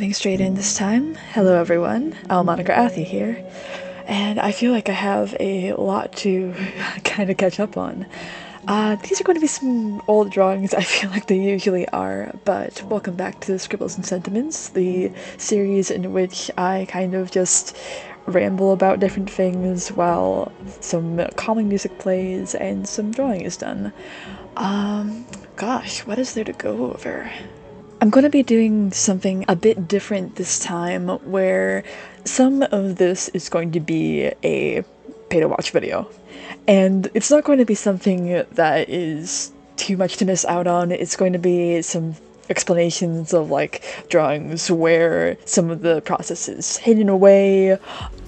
Diving straight in this time. Hello everyone, Owl-Moniker here, and I feel like I have a lot to kind of catch up on. These are going to be some old drawings, I feel like they usually are, but welcome back to Scribbles and Sentiments, the series in which I kind of just ramble about different things while some calming music plays and some drawing is done. Gosh, what is there to go over? I'm going to be doing something a bit different this time, where some of this is going to be a pay-to-watch video. And it's not going to be something that is too much to miss out on. It's going to be some explanations of, like, drawings where some of the process is hidden away,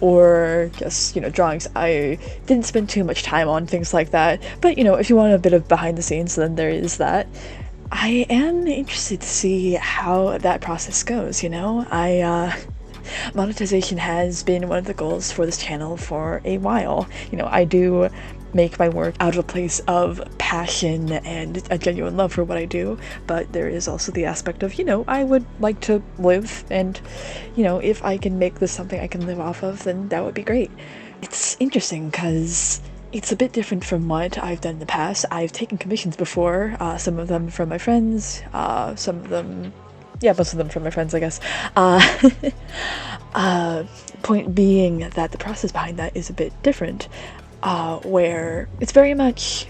or just, drawings I didn't spend too much time on, things like that. But, if you want a bit of behind the scenes, then there is that. I am interested to see how that process goes, monetization has been one of the goals for this channel for a while. I do make my work out of a place of passion and a genuine love for what I do, but there is also the aspect of, I would like to live, and, if I can make this something I can live off of, then that would be great. It's interesting because it's a bit different from what I've done in the past. I've taken commissions before, some of them from my friends, some of them, yeah, most of them from my friends, I guess. Point being that the process behind that is a bit different, where it's very much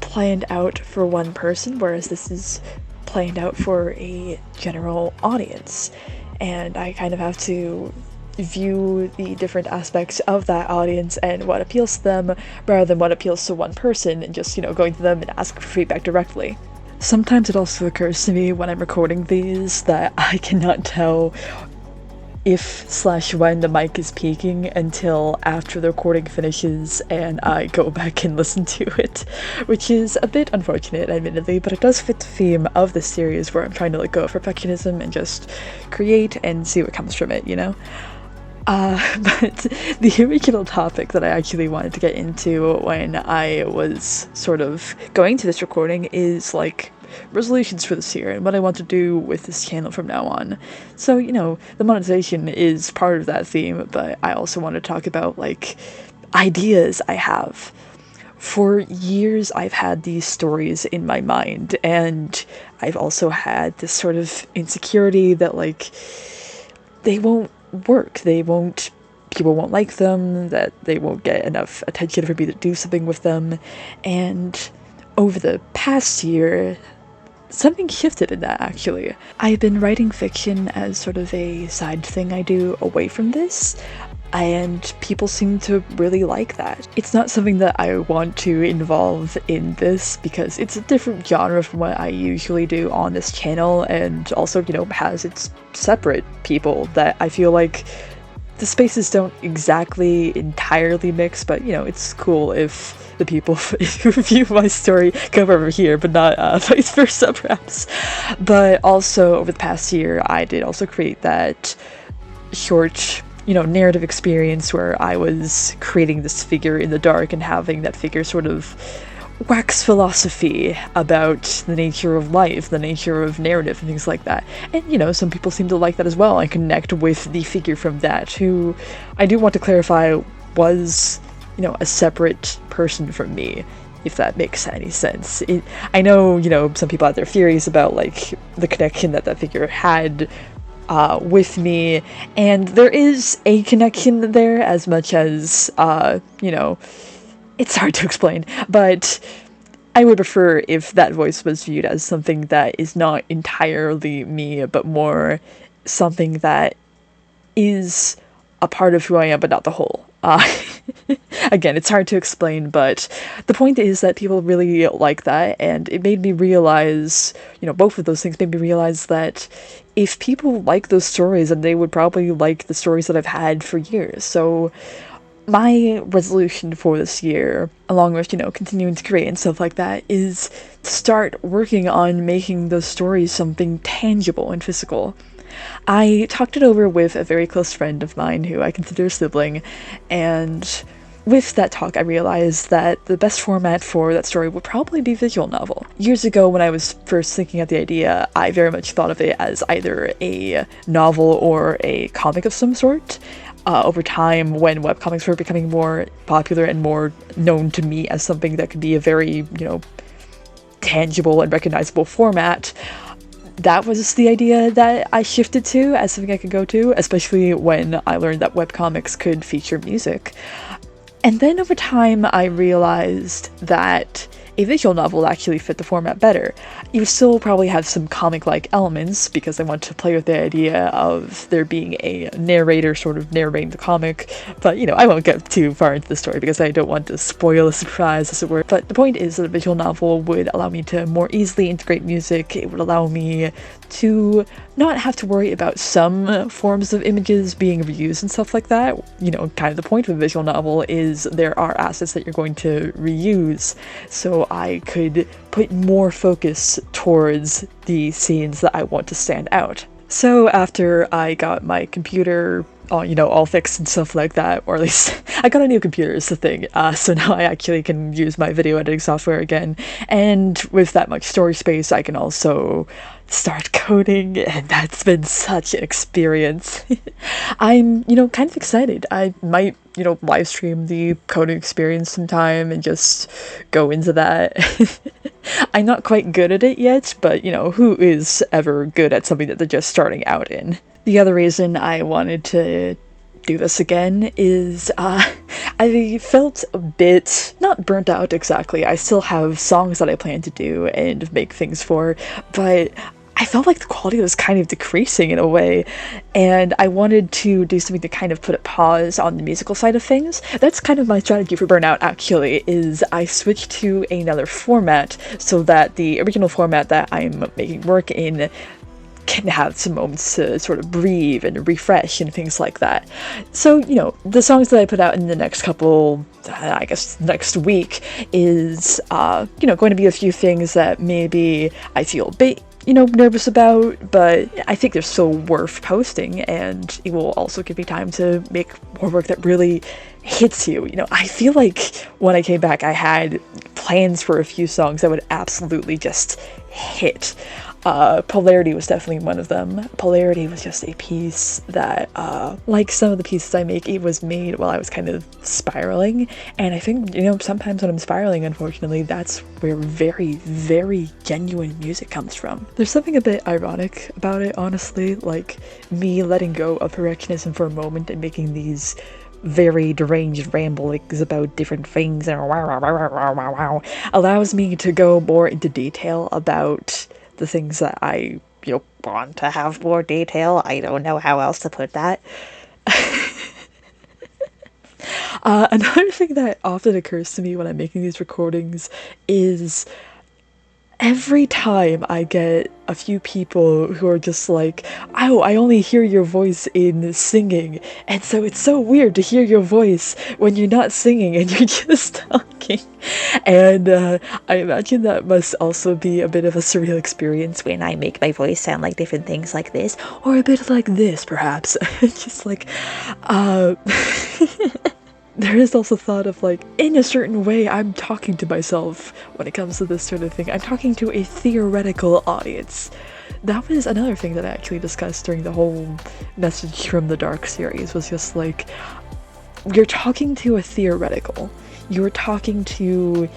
planned out for one person, whereas this is planned out for a general audience. And I kind of have to view the different aspects of that audience and what appeals to them, rather than what appeals to one person and just, going to them and asking for feedback directly. Sometimes it also occurs to me when I'm recording these that I cannot tell if/when the mic is peaking until after the recording finishes and I go back and listen to it, which is a bit unfortunate, admittedly, but it does fit the theme of this series where I'm trying to let go of perfectionism and just create and see what comes from it, But the original topic that I actually wanted to get into when I was sort of going to this recording is, like, resolutions for this year and what I want to do with this channel from now on. So, the monetization is part of that theme, but I also want to talk about, like, ideas I have. For years, I've had these stories in my mind, and I've also had this sort of insecurity that, like, they won't work, people won't like them, that they won't get enough attention for me to do something with them. And over the past year, something shifted in that, actually. I've been writing fiction as sort of a side thing I do away from this, and people seem to really like that. It's not something that I want to involve in this because it's a different genre from what I usually do on this channel, and also, has its separate people that I feel like the spaces don't exactly entirely mix, but, it's cool if the people who view my story come over here, but not vice versa, perhaps. But also, over the past year, I did also create that short, narrative experience where I was creating this figure in the dark and having that figure sort of wax philosophy about the nature of life, the nature of narrative, and things like that. And, some people seem to like that as well and connect with the figure from that, who I do want to clarify was, a separate person from me, if that makes any sense. I know, some people have their theories about, like, the connection that figure had with me, and there is a connection there, as much as, it's hard to explain, but I would prefer if that voice was viewed as something that is not entirely me, but more something that is a part of who I am, but not the whole. Again, it's hard to explain, but the point is that people really like that, and it made me realize, both of those things made me realize that if people like those stories, then they would probably like the stories that I've had for years. So my resolution for this year, along with, continuing to create and stuff like that, is to start working on making those stories something tangible and physical. I talked it over with a very close friend of mine who I consider a sibling, and with that talk, I realized that the best format for that story would probably be visual novel. Years ago, when I was first thinking of the idea, I very much thought of it as either a novel or a comic of some sort. Over time, when webcomics were becoming more popular and more known to me as something that could be a very, tangible and recognizable format, that was the idea that I shifted to as something I could go to, especially when I learned that webcomics could feature music. And then over time, I realized that a visual novel actually fit the format better. You still probably have some comic-like elements, because I want to play with the idea of there being a narrator sort of narrating the comic, but I won't get too far into the story because I don't want to spoil a surprise, as it were. But the point is that a visual novel would allow me to more easily integrate music. It would allow me to not have to worry about some forms of images being reused and stuff like that. Kind of the point of a visual novel is there are assets that you're going to reuse, so I could put more focus towards the scenes that I want to stand out. So after I got my computer all fixed and stuff like that, or at least I got a new computer is the thing, so now I actually can use my video editing software again, and with that much storage space I can also start coding, and that's been such an experience. I'm, kind of excited. I might, live stream the coding experience sometime and just go into that. I'm not quite good at it yet, but, who is ever good at something that they're just starting out in? The other reason I wanted to do this again is I felt a bit, not burnt out exactly. I still have songs that I plan to do and make things for, but I felt like the quality was kind of decreasing in a way, and I wanted to do something to kind of put a pause on the musical side of things. That's kind of my strategy for burnout, actually, is I switched to another format so that the original format that I'm making work in can have some moments to sort of breathe and refresh and things like that. So, the songs that I put out in the next couple, I guess next week, is, going to be a few things that maybe I feel a bit, nervous about, but I think they're still worth posting, and it will also give me time to make more work that really hits you. I feel like when I came back, I had plans for a few songs that would absolutely just hit. Polarity was definitely one of them. Polarity was just a piece that, like some of the pieces I make, it was made while I was kind of spiraling, and I think, sometimes when I'm spiraling, unfortunately, that's where very, very genuine music comes from. There's something a bit ironic about it, honestly, like me letting go of perfectionism for a moment and making these very deranged ramblings about different things and allows me to go more into detail about the things that I, want to have more detail. I don't know how else to put that. Another thing that often occurs to me when I'm making these recordings is every time I get a few people who are just like, oh, I only hear your voice in singing, and so it's so weird to hear your voice when you're not singing and you're just talking. And I imagine that must also be a bit of a surreal experience when I make my voice sound like different things like this, or a bit like this, perhaps. Just like, there is also thought of, like, in a certain way, I'm talking to myself when it comes to this sort of thing. I'm talking to a theoretical audience. That was another thing that I actually discussed during the whole Message from the Dark series, was just like, you're talking to a theoretical. You're talking to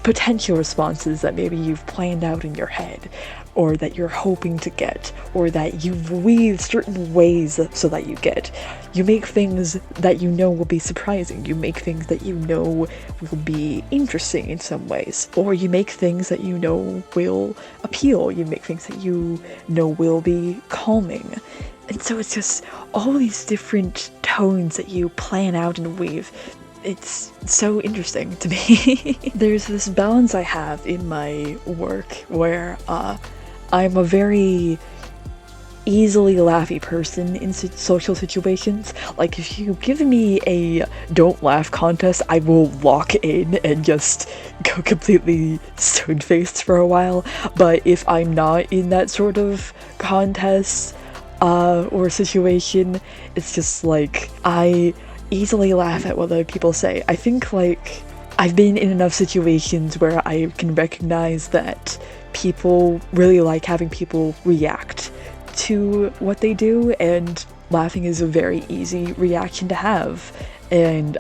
potential responses that maybe you've planned out in your head, or that you're hoping to get, or that you've weaved certain ways so that you get. You make things that you know will be surprising. You make things that you know will be interesting in some ways. Or you make things that you know will appeal. You make things that you know will be calming. And so it's just all these different tones that you plan out and weave. It's so interesting to me. There's this balance I have in my work where I'm a very easily laughy person in social situations. Like, if you give me a don't laugh contest, I will lock in and just go completely stone-faced for a while. But if I'm not in that sort of contest or situation, it's just like, I easily laugh at what other people say. I think, like, I've been in enough situations where I can recognize that people really like having people react to what they do, and laughing is a very easy reaction to have. And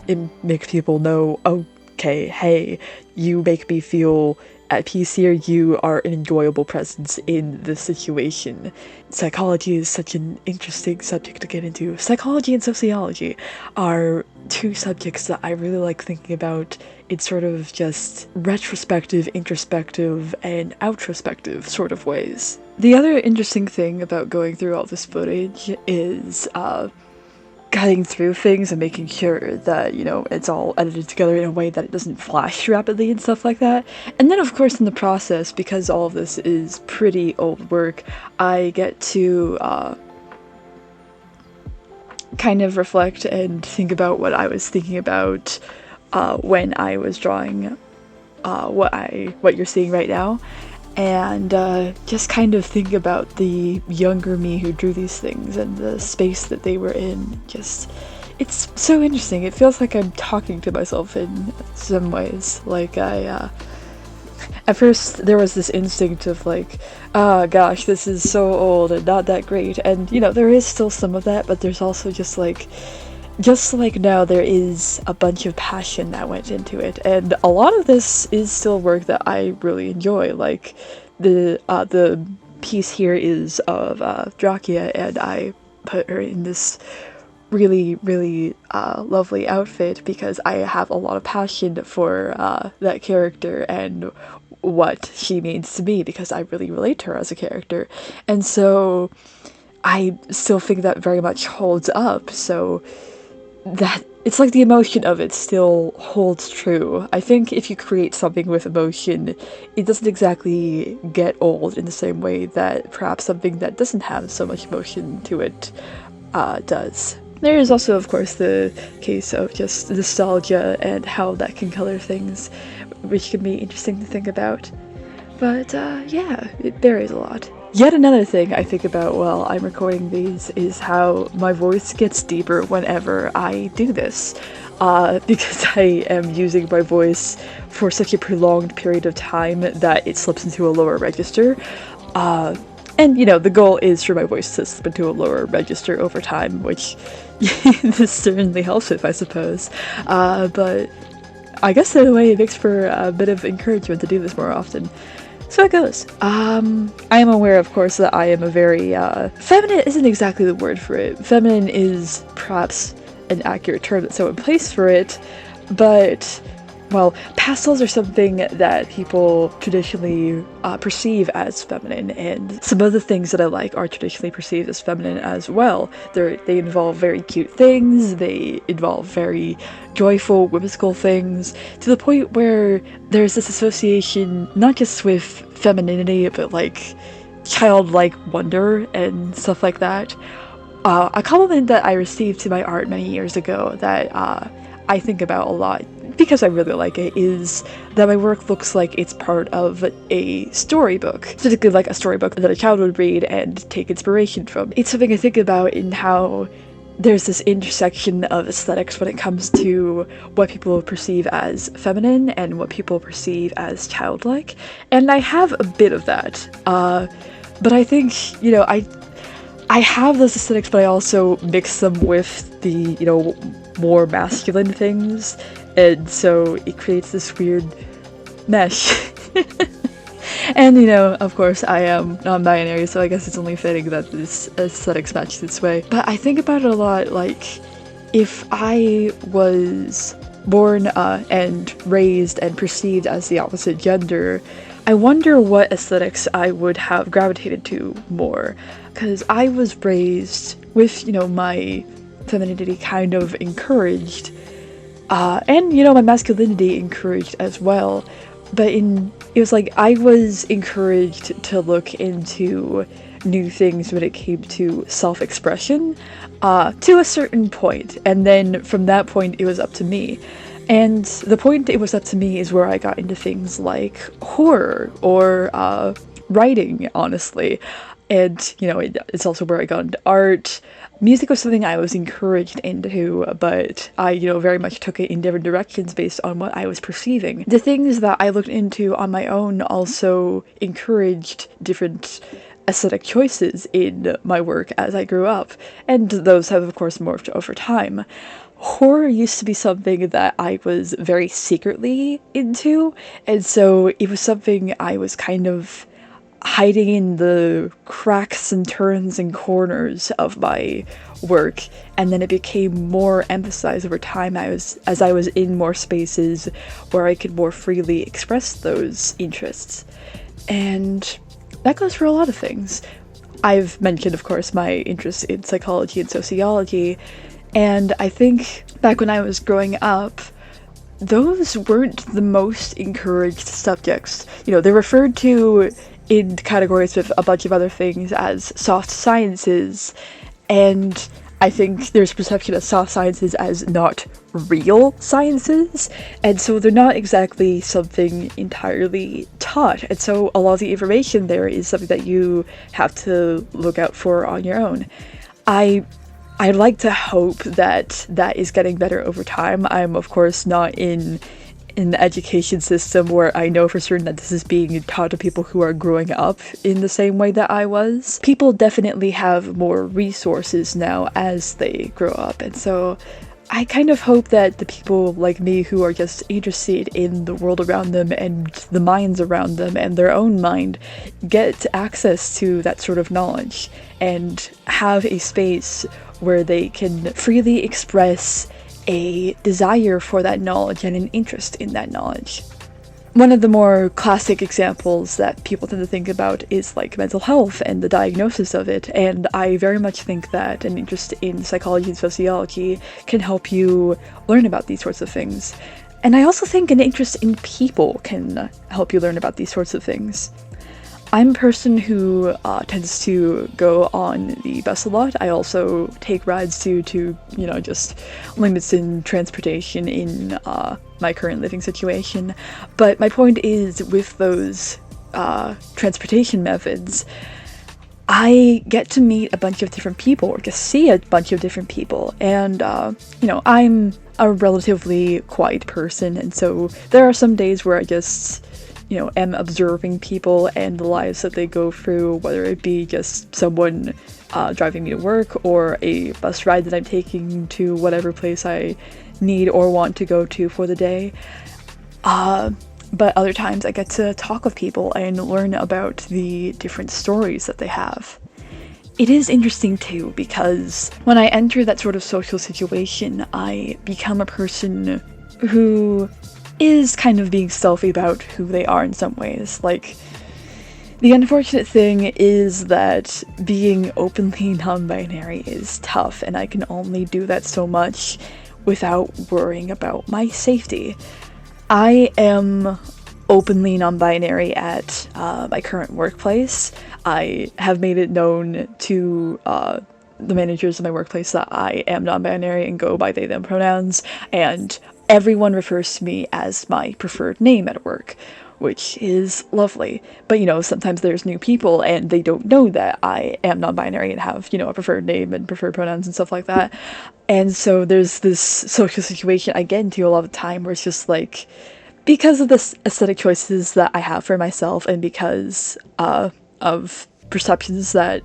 it makes people know, okay, hey, you make me feel at peace here, you are an enjoyable presence in this situation. Psychology is such an interesting subject to get into. Psychology and sociology are two subjects that I really like thinking about in sort of just retrospective, introspective, and outrospective sort of ways. The other interesting thing about going through all this footage is cutting through things and making sure that, you know, it's all edited together in a way that it doesn't flash rapidly and stuff like that. And then, of course, in the process, because all of this is pretty old work, I get to kind of reflect and think about what I was thinking about when I was drawing what you're seeing right now. And just kind of think about the younger me who drew these things and the space that they were in. Just, it's so interesting. It feels like I'm talking to myself in some ways. Like at first there was this instinct of like, oh gosh, this is so old and not that great. And, you know, there is still some of that, but there's also just like now, there is a bunch of passion that went into it, and a lot of this is still work that I really enjoy. Like the piece here is of Drakia, and I put her in this really, really lovely outfit because I have a lot of passion for that character and what she means to me, because I really relate to her as a character, and so I still think that very much holds up. So that it's like the emotion of it still holds true. I think if you create something with emotion, it doesn't exactly get old in the same way that perhaps something that doesn't have so much emotion to it does. There is also, of course, the case of just nostalgia and how that can color things, which can be interesting to think about. But yeah, it varies a lot. Yet another thing I think about while I'm recording these is how my voice gets deeper whenever I do this, because I am using my voice for such a prolonged period of time that it slips into a lower register. And, you know, the goal is for my voice to slip into a lower register over time, which this certainly helps with, I suppose. But I guess in a way it makes for a bit of encouragement to do this more often. So it goes. I am aware, of course, that I am a very, feminine isn't exactly the word for it. Feminine is perhaps an accurate term that's so in place for it, but, well, pastels are something that people traditionally perceive as feminine, and some of the things that I like are traditionally perceived as feminine as well. They involve very cute things, they involve very joyful, whimsical things, to the point where there's this association not just with femininity, but like childlike wonder and stuff like that. A compliment that I received to my art many years ago that I think about a lot, because I really like it, is that my work looks like it's part of a storybook, specifically like a storybook that a child would read and take inspiration from. It's something I think about in how there's this intersection of aesthetics when it comes to what people perceive as feminine and what people perceive as childlike, and I have a bit of that, but I think, you know, I have those aesthetics, but I also mix them with the, you know, more masculine things, and so it creates this weird mesh. And, you know, of course, I am non-binary, so I guess it's only fitting that this aesthetics match this way. But I think about it a lot, like, if I was born and raised and perceived as the opposite gender, I wonder what aesthetics I would have gravitated to more. Because I was raised with, you know, my femininity kind of encouraged, and, you know, my masculinity encouraged as well. But it was like I was encouraged to look into new things when it came to self-expression, to a certain point, and then from that point it was up to me. And the point it was up to me is where I got into things like horror or writing, honestly. And, you know, it's also where I got into art. Music was something I was encouraged into, but I, very much took it in different directions based on what I was perceiving. The things that I looked into on my own also encouraged different aesthetic choices in my work as I grew up, and those have of course morphed over time. Horror used to be something that I was very secretly into, and so it was something I was kind of hiding in the cracks and turns and corners of my work, and then it became more emphasized over time as I was in more spaces where I could more freely express those interests. And that goes for a lot of things. I've mentioned, of course, my interest in psychology and sociology, and I think back when I was growing up, those weren't the most encouraged subjects. They're referred to in categories with a bunch of other things as soft sciences, and I think there's perception of soft sciences as not real sciences, and so they're not exactly something entirely taught, and so a lot of the information there is something that you have to look out for on your own. I'd like to hope that that is getting better over time. I'm of course not in the education system where I know for certain that this is being taught to people who are growing up in the same way that I was. People definitely have more resources now as they grow up, and so I kind of hope that the people like me who are just interested in the world around them and the minds around them and their own mind get access to that sort of knowledge and have a space where they can freely express a desire for that knowledge and an interest in that knowledge. One of the more classic examples that people tend to think about is like mental health and the diagnosis of it, and I very much think that an interest in psychology and sociology can help you learn about these sorts of things. And I also think an interest in people can help you learn about these sorts of things. I'm a person who tends to go on the bus a lot. I also take rides due to, just limits in transportation in my current living situation. But my point is, with those transportation methods, I get to meet a bunch of different people, or just see a bunch of different people. And, I'm a relatively quiet person, and so there are some days where I just am observing people and the lives that they go through, whether it be just someone driving me to work or a bus ride that I'm taking to whatever place I need or want to go to for the day. But other times I get to talk with people and learn about the different stories that they have. It is interesting too, because when I enter that sort of social situation, I become a person who is kind of being stealthy about who they are in some ways. Like, the unfortunate thing is that being openly non-binary is tough, and I can only do that so much without worrying about my safety. I am openly non-binary at my current workplace. I have made it known to the managers of my workplace that I am non-binary and go by they, them pronouns, and everyone refers to me as my preferred name at work, which is lovely. But, sometimes there's new people and they don't know that I am non-binary and have, a preferred name and preferred pronouns and stuff like that. And so there's this social situation I get into a lot of the time where it's just like, because of the aesthetic choices that I have for myself and because of perceptions that,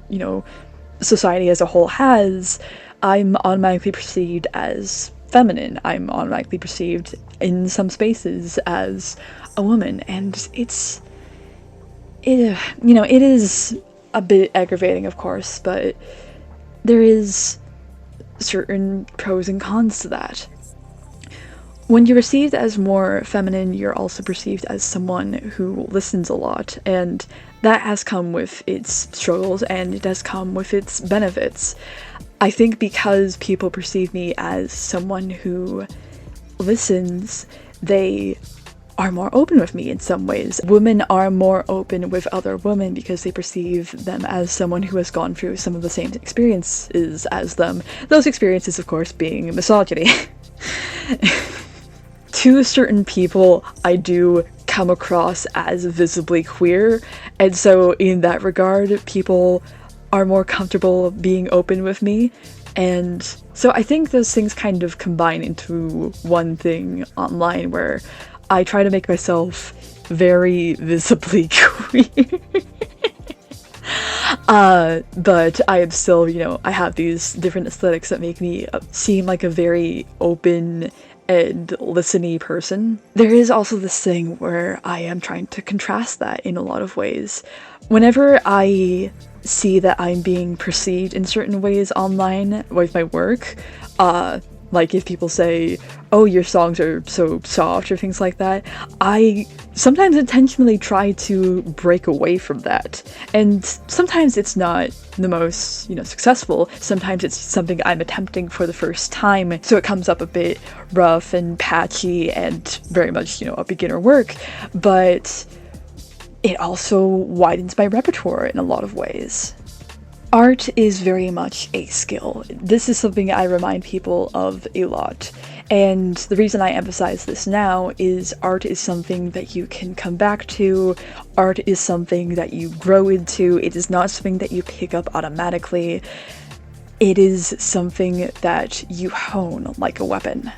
society as a whole has, I'm automatically perceived as feminine. I'm automatically perceived in some spaces as a woman, and it is a bit aggravating, of course, but there is certain pros and cons to that. When you're perceived as more feminine, you're also perceived as someone who listens a lot, and that has come with its struggles and it has come with its benefits. I think because people perceive me as someone who listens, they are more open with me in some ways. Women are more open with other women because they perceive them as someone who has gone through some of the same experiences as them. Those experiences, of course, being misogyny. To certain people, I do come across as visibly queer, and so in that regard, people are more comfortable being open with me. And so I think those things kind of combine into one thing online where I try to make myself very visibly queer. But I am still, I have these different aesthetics that make me seem like a very open and listen-y person. There is also this thing where I am trying to contrast that in a lot of ways. Whenever I see that I'm being perceived in certain ways online with my work, like if people say, oh, your songs are so soft or things like that, I sometimes intentionally try to break away from that. And sometimes it's not the most, successful. Sometimes it's something I'm attempting for the first time, so it comes up a bit rough and patchy and very much, a beginner work, but it also widens my repertoire in a lot of ways. Art is very much a skill. This is something I remind people of a lot. And the reason I emphasize this now is art is something that you can come back to. Art is something that you grow into. It is not something that you pick up automatically. It is something that you hone like a weapon.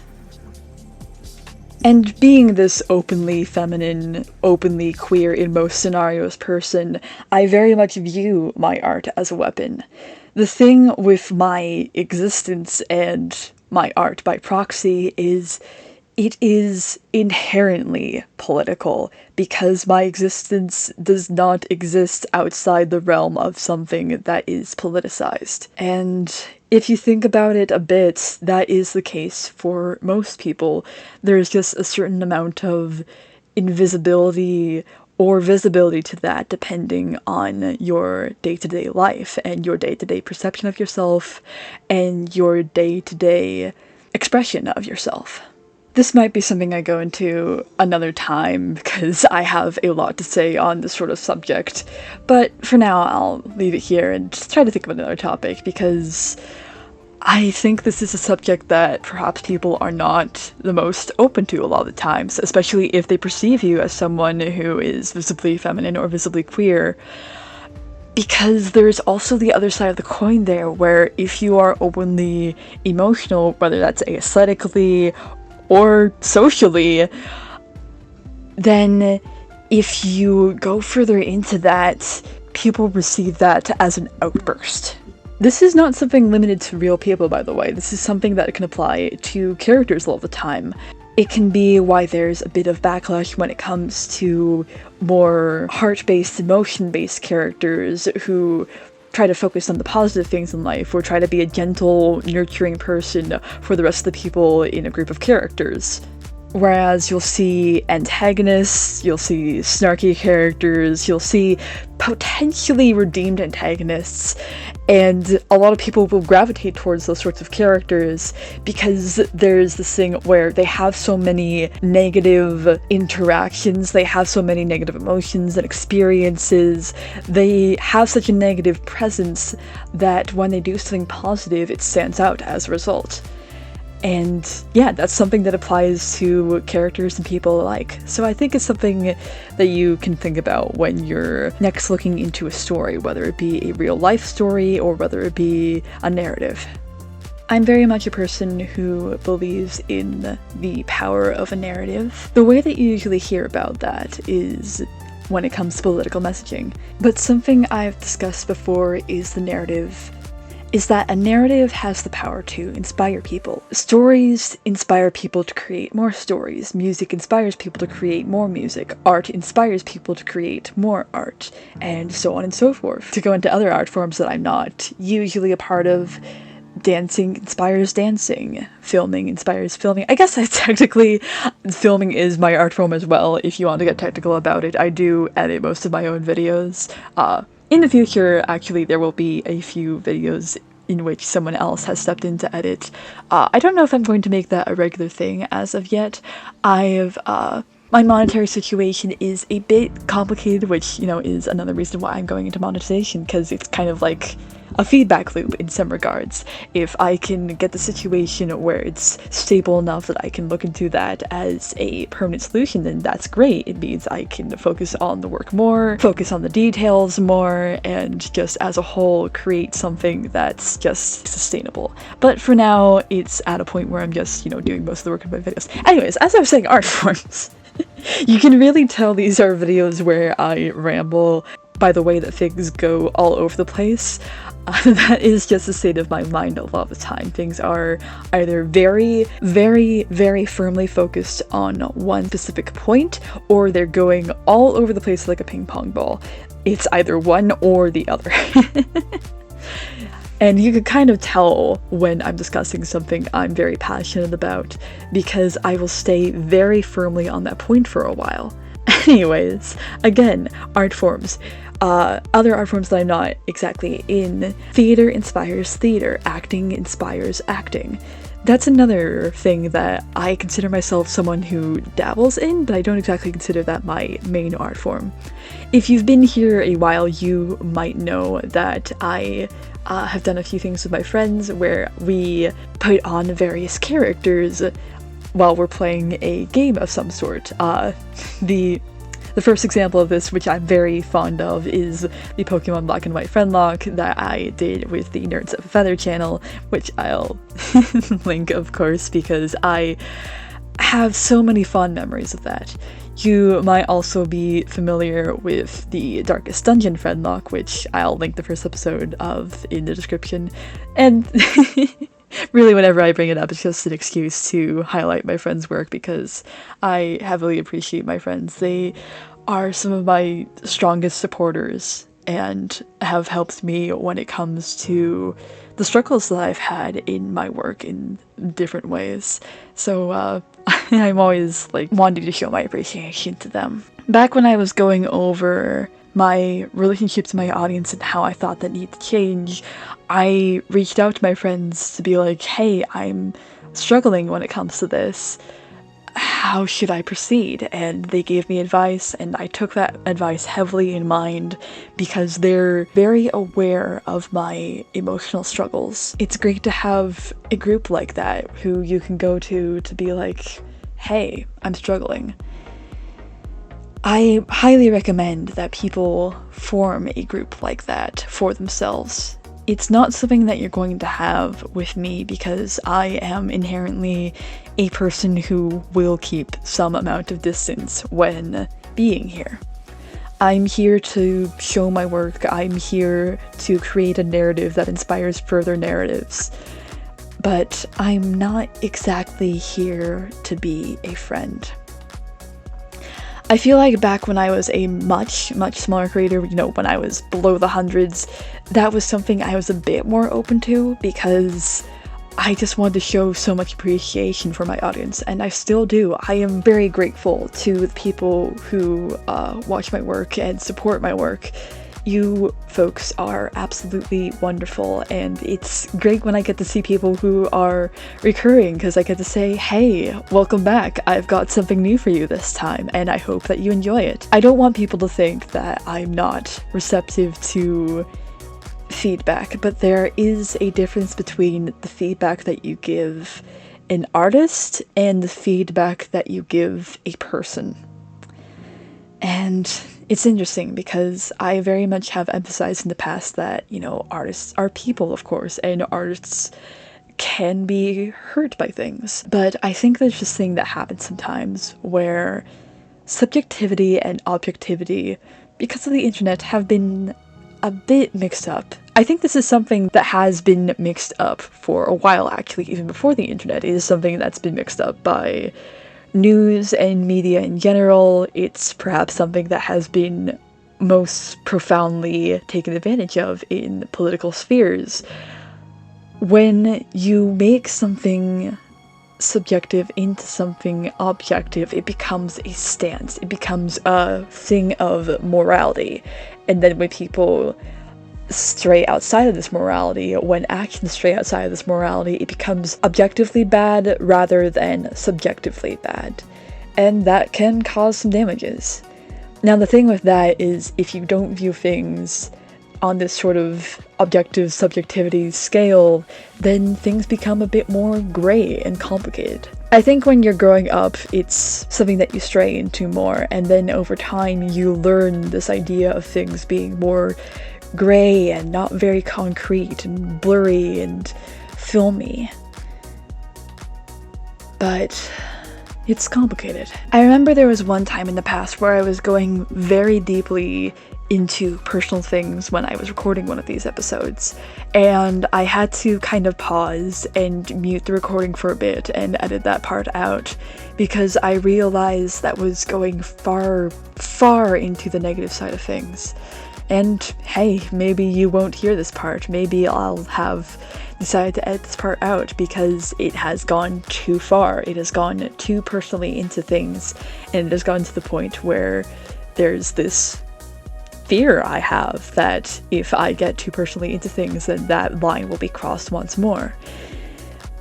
And being this openly feminine, openly queer in most scenarios person, I very much view my art as a weapon. The thing with my existence and my art by proxy is it is inherently political, because my existence does not exist outside the realm of something that is politicized. And if you think about it a bit, that is the case for most people. There's just a certain amount of invisibility or visibility to that depending on your day-to-day life and your day-to-day perception of yourself and your day-to-day expression of yourself. This might be something I go into another time because I have a lot to say on this sort of subject, but for now I'll leave it here and just try to think of another topic, because I think this is a subject that perhaps people are not the most open to a lot of the times, especially if they perceive you as someone who is visibly feminine or visibly queer. Because there's also the other side of the coin there, where if you are openly emotional, whether that's aesthetically or socially, then if you go further into that, people receive that as an outburst. This is not something limited to real people, by the way. This is something that can apply to characters all the time. It can be why there's a bit of backlash when it comes to more heart-based, emotion-based characters who try to focus on the positive things in life, or try to be a gentle, nurturing person for the rest of the people in a group of characters. Whereas you'll see antagonists, you'll see snarky characters, you'll see potentially redeemed antagonists, and a lot of people will gravitate towards those sorts of characters because there's this thing where they have so many negative interactions, they have so many negative emotions and experiences, they have such a negative presence that when they do something positive, it stands out as a result. And yeah, that's something that applies to characters and people alike. So I think it's something that you can think about when you're next looking into a story, whether it be a real life story or whether it be a narrative. I'm very much a person who believes in the power of a narrative. The way that you usually hear about that is when it comes to political messaging. But something I've discussed before is that a narrative has the power to inspire people. Stories inspire people to create more stories. Music inspires people to create more music. Art inspires people to create more art, and so on and so forth. To go into other art forms that I'm not usually a part of, dancing inspires dancing. Filming inspires filming. I guess technically filming is my art form as well, if you want to get technical about it. I do edit most of my own videos. In the future, actually, there will be a few videos in which someone else has stepped in to edit. I don't know if I'm going to make that a regular thing as of yet. My monetary situation is a bit complicated, which, is another reason why I'm going into monetization, because it's kind of like a feedback loop in some regards. If I can get the situation where it's stable enough that I can look into that as a permanent solution, then that's great. It means I can focus on the work more, focus on the details more, and just as a whole create something that's just sustainable. But for now, it's at a point where I'm just, doing most of the work in my videos. Anyways, as I was saying, art forms. You can really tell these are videos where I ramble by the way that things go all over the place. That is just the state of my mind a lot of the time. Things are either very, very, very firmly focused on one specific point, or they're going all over the place like a ping pong ball. It's either one or the other. And you can kind of tell when I'm discussing something I'm very passionate about, because I will stay very firmly on that point for a while. Anyways, again, art forms. Other art forms that I'm not exactly in. Theater inspires theater. Acting inspires acting. That's another thing that I consider myself someone who dabbles in, but I don't exactly consider that my main art form. If you've been here a while, you might know that I have done a few things with my friends where we put on various characters while we're playing a game of some sort. The first example of this, which I'm very fond of, is the Pokemon Black and White Friendlocke that I did with the Nerds of a Feather channel, which I'll link, of course, because I have so many fond memories of that. You might also be familiar with the Darkest Dungeon Friendlocke, which I'll link the first episode of in the description. And really, whenever I bring it up, it's just an excuse to highlight my friends' work, because I heavily appreciate my friends. They are some of my strongest supporters and have helped me when it comes to the struggles that I've had in my work in different ways. So I'm always wanting to show my appreciation to them. Back when I was going over my relationship to my audience and how I thought that needed to change, I reached out to my friends to be like, hey, I'm struggling when it comes to this. How should I proceed? And they gave me advice, and I took that advice heavily in mind because they're very aware of my emotional struggles. It's great to have a group like that who you can go to be like, hey, I'm struggling. I highly recommend that people form a group like that for themselves. It's not something that you're going to have with me, because I am inherently a person who will keep some amount of distance when being here. I'm here to show my work. I'm here to create a narrative that inspires further narratives. But I'm not exactly here to be a friend. I feel like back when I was a much smaller creator, when I was below the hundreds, that was something I was a bit more open to, because I just wanted to show so much appreciation for my audience, and I still do. I am very grateful to the people who watch my work and support my work. You folks are absolutely wonderful, and it's great when I get to see people who are recurring, because I get to say, hey, welcome back, I've got something new for you this time, and I hope that you enjoy it. I don't want people to think that I'm not receptive to feedback, but there is a difference between the feedback that you give an artist and the feedback that you give a person. And it's interesting because I very much have emphasized in the past that, artists are people, of course, and artists can be hurt by things. But I think there's this thing that happens sometimes where subjectivity and objectivity, because of the internet, have been a bit mixed up. I think this is something that has been mixed up for a while, actually, even before the internet. It is something that's been mixed up by news and media in general. It's perhaps something that has been most profoundly taken advantage of in political spheres. When you make something subjective into something objective, it becomes a stance. It becomes a thing of morality. And then when people stray outside of this morality, when actions stray outside of this morality, it becomes objectively bad rather than subjectively bad. And that can cause some damages. Now the thing with that is, if you don't view things on this sort of objective subjectivity scale, then things become a bit more gray and complicated. I think when you're growing up, it's something that you stray into more, and then over time you learn this idea of things being more gray and not very concrete and blurry and filmy. But it's complicated. I remember there was one time in the past where I was going very deeply into personal things when I was recording one of these episodes, and I had to kind of pause and mute the recording for a bit and edit that part out because I realized that was going far, far into the negative side of things. And hey, maybe you won't hear this part. Maybe I'll have decided to edit this part out because it has gone too far. It has gone too personally into things, and it has gotten to the point where there's this fear I have that if I get too personally into things, then that line will be crossed once more.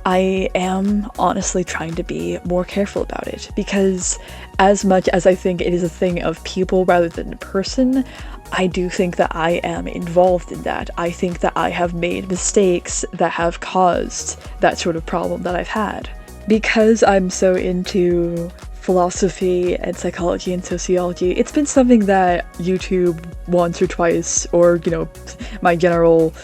I am honestly trying to be more careful about it, because as much as I think it is a thing of people rather than a person, I do think that I am involved in that. I think that I have made mistakes that have caused that sort of problem that I've had. Because I'm so into philosophy and psychology and sociology, it's been something that YouTube once or twice, or, you know, my general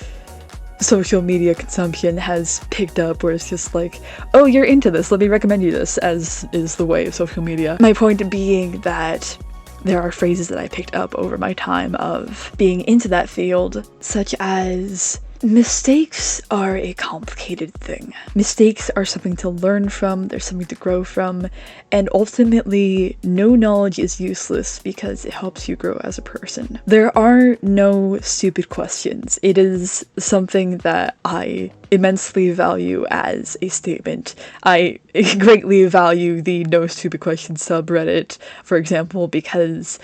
social media consumption has picked up, where it's just like, oh, you're into this, let me recommend you this, as is the way of social media. My point being that there are phrases that I picked up over my time of being into that field, such as, mistakes are a complicated thing. Mistakes are something to learn from, they're something to grow from, and ultimately, no knowledge is useless because it helps you grow as a person. There are no stupid questions. It is something that I immensely value as a statement. I greatly value the No Stupid Questions subreddit, for example, because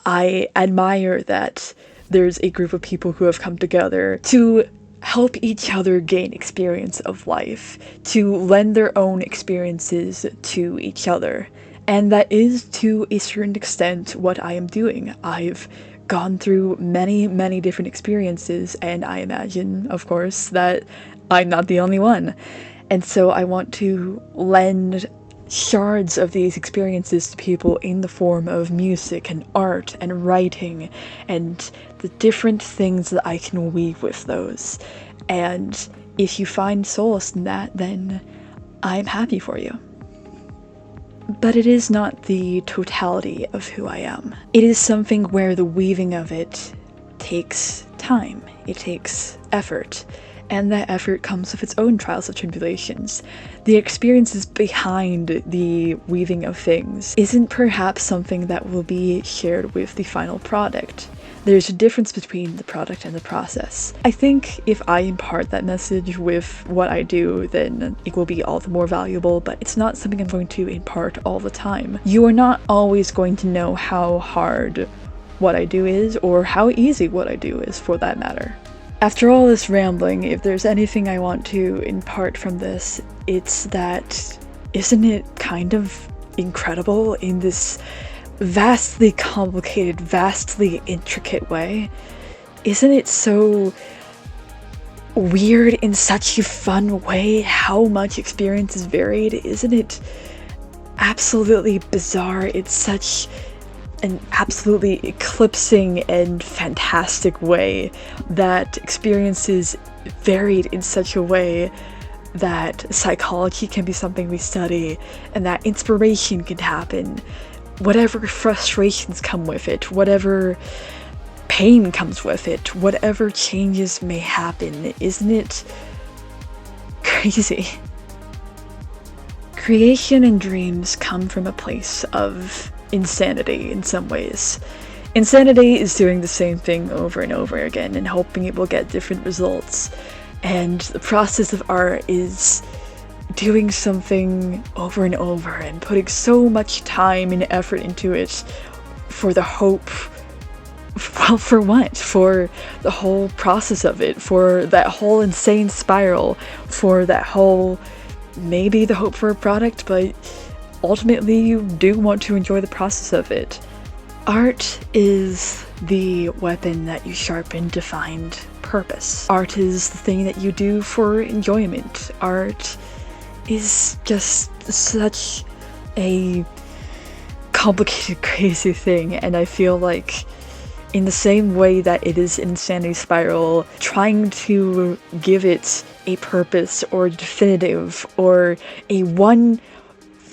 I admire that there's a group of people who have come together to help each other gain experience of life, to lend their own experiences to each other. And that is, to a certain extent, what I am doing. I've gone through many, many different experiences, and I imagine, of course, that I'm not the only one. And so I want to lend shards of these experiences to people in the form of music and art and writing and the different things that I can weave with those. And if you find solace in that, then I'm happy for you. But it is not the totality of who I am. It is something where the weaving of it takes time, it takes effort, and that effort comes with its own trials and tribulations. The experiences behind the weaving of things isn't perhaps something that will be shared with the final product. There's a difference between the product and the process. I think if I impart that message with what I do, then it will be all the more valuable, but it's not something I'm going to impart all the time. You are not always going to know how hard what I do is, or how easy what I do is, for that matter. After all this rambling, if there's anything I want to impart from this, it's that, isn't it kind of incredible in this vastly complicated, vastly intricate way? Isn't it so weird in such a fun way how much experience is varied? Isn't it absolutely bizarre? It's such an absolutely eclipsing and fantastic way that experiences varied in such a way that psychology can be something we study, and that inspiration can happen. Whatever frustrations come with it, whatever pain comes with it, whatever changes may happen, isn't it crazy? Creation and dreams come from a place of insanity in some ways. Insanity is doing the same thing over and over again and hoping it will get different results. And the process of art is doing something over and over and putting so much time and effort into it for the hope, well, for what? For the whole process of it, for that whole insane spiral, for that whole, maybe the hope for a product, but ultimately you do want to enjoy the process of it. Art is the weapon that you sharpen to find purpose. Art is the thing that you do for enjoyment. Art is just such a complicated, crazy thing, and I feel like in the same way that it is Insanity Spiral, trying to give it a purpose or definitive or a one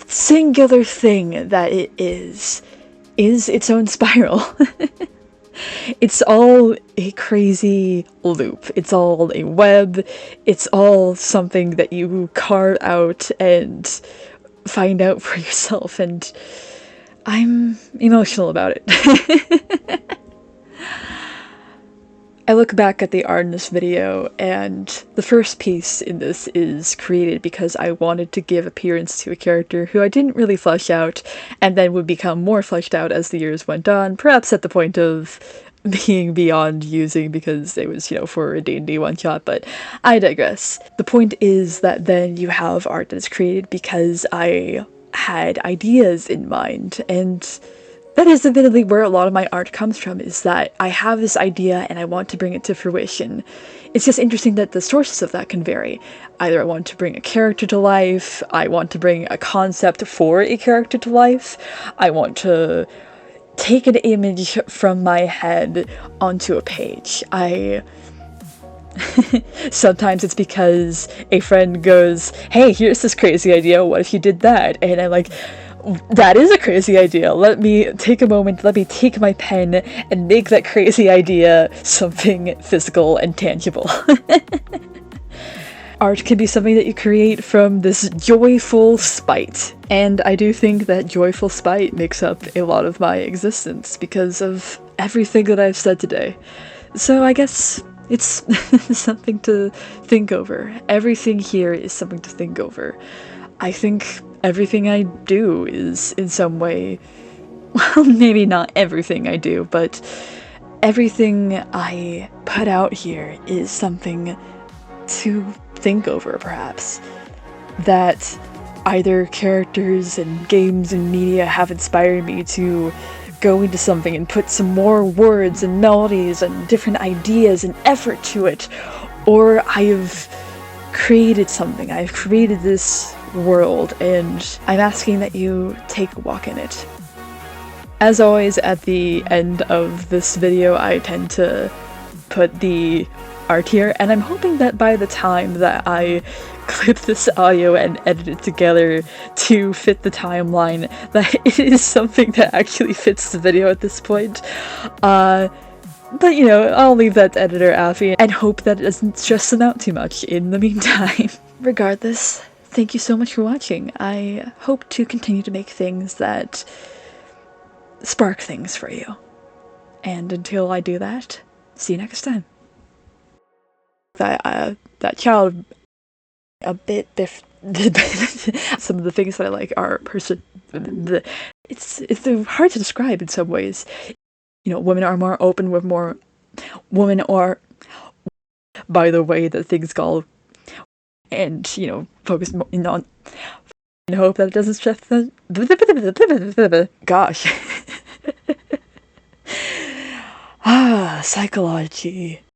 singular thing that it is its own spiral. It's all a crazy loop. It's all a web. It's all something that you carve out and find out for yourself, and I'm emotional about it. I look back at the art in this video, and the first piece in this is created because I wanted to give appearance to a character who I didn't really flesh out, and then would become more fleshed out as the years went on, perhaps at the point of being beyond using because it was, for a D&D one-shot, but I digress. The point is that then you have art that is created because I had ideas in mind, and that is admittedly where a lot of my art comes from, is that I have this idea and I want to bring it to fruition. It's just interesting that the sources of that can vary. Either I want to bring a character to life, I want to bring a concept for a character to life, I want to take an image from my head onto a page. Sometimes it's because a friend goes, hey, here's this crazy idea, what if you did that? And I'm like, that is a crazy idea. Let me take a moment, let me take my pen and make that crazy idea something physical and tangible. Art can be something that you create from this joyful spite. And I do think that joyful spite makes up a lot of my existence because of everything that I've said today. So I guess it's something to think over. Everything here is something to think over. I think everything I do is in some way, well, maybe not everything I do, but everything I put out here is something to think over, perhaps. That either characters and games and media have inspired me to go into something and put some more words and melodies and different ideas and effort to it, or I've created something. I've created this world, and I'm asking that you take a walk in it. As always, at the end of this video, I tend to put the art here, and I'm hoping that by the time that I clip this audio and edit it together to fit the timeline, that it is something that actually fits the video at this point. But I'll leave that to editor Alfie and hope that it doesn't stress them out too much in the meantime. Regardless, thank you so much for watching. I hope to continue to make things that spark things for you. And until I do that, see you next time. That child a bit some of the things that I like are it's hard to describe in some ways. Women are more open with more women are by the way that things go, and focus more on and hope that it doesn't stress them. Gosh. Psychology.